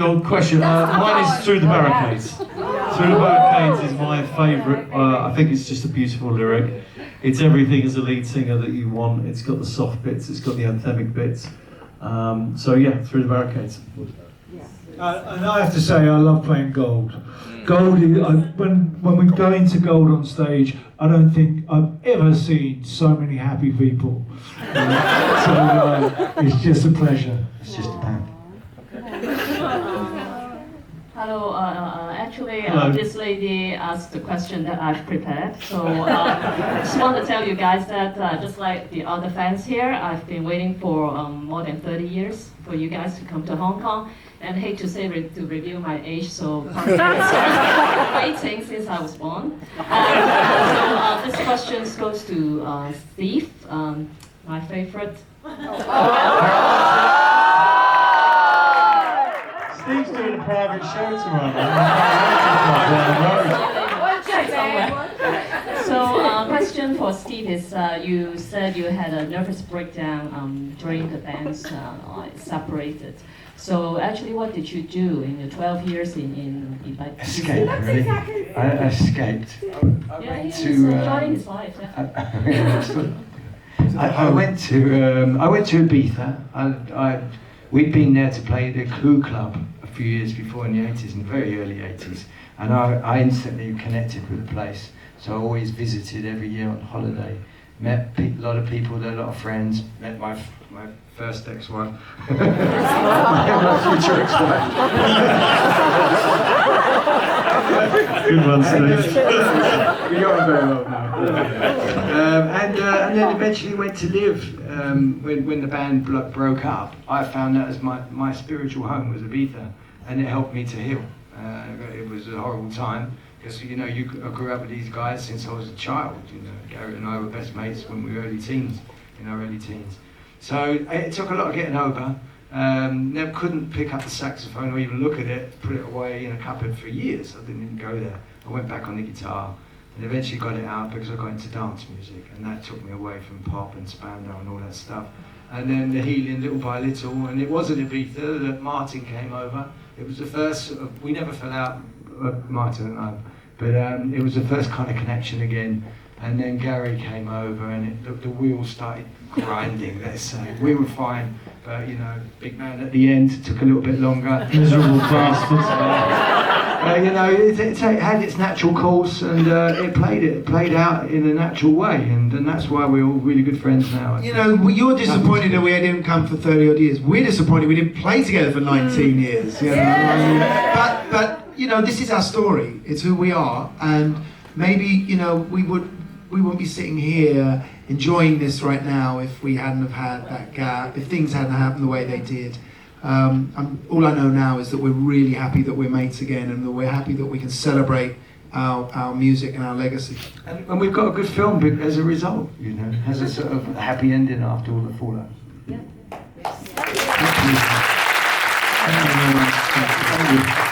Your question, mine is Through the Barricades. Through the Barricades is my favourite. I think it's just a beautiful lyric. It's everything as a lead singer that you want. It's got the soft bits, it's got the anthemic bits. So yeah, Through the Barricades. And I have to say, I love playing Gold. Gold, when we go into Gold on stage, I don't think I've ever seen so many happy people. So it's just a pleasure. It's just a band. Hello, actually, this lady asked the question that I've prepared. So I just want to tell you guys that just like the other fans here, I've been waiting for more than 30 years for you guys to come to Hong Kong. And I hate to say to reveal my age, so waiting since I was born. So this question goes to Steve, my favorite. Steve's doing a private show tomorrow. So, question for Steve is: you said you had a nervous breakdown during the band's separated. So, actually, what did you do in your 12 years in Escape, really. I escaped. Yeah, he's enjoying his life. I went to Ibiza. We'd been there to play the Clue Club a few years before in the 80s, in the very early 80s, and I instantly connected with the place. So I always visited every year on holiday, met a lot of people there, a lot of friends, met my first ex-wife, my future ex-wife. Good one, Steve. We got on very well now. And then eventually went to live. When the band broke up, I found that as my spiritual home was Ibiza, and it helped me to heal. It was a horrible time because I grew up with these guys since I was a child. Gary and I were best mates when we were in our early teens. So it took a lot of getting over. Never couldn't pick up the saxophone or even look at it. Put it away in a cupboard for years. I didn't even go there. I went back on the guitar. And eventually got it out because I got into dance music, and that took me away from pop and Spandau and all that stuff. And then the healing little by little, and it was at Ibiza that Martin came over. It was the first, we never fell out, Martin and I, but it was the first kind of connection again. And then Gary came over, and the wheels started grinding, let's say. We were fine, but big man at the end, took a little bit longer. Miserable bastards. It had its natural course, and it played out in a natural way, and that's why we're all really good friends now. You're disappointed that we didn't come for 30 odd years. We're disappointed we didn't play together for 19 years. But this is our story. It's who we are, and maybe we wouldn't be sitting here enjoying this right now if we hadn't have had that gap, if things hadn't happened the way they did. All I know now is that we're really happy that we're mates again, and that we're happy that we can celebrate our music and our legacy. And we've got a good film as a result, has a sort of happy ending after all the fallout. Yeah. Thank you. Thank you very much. Thank you.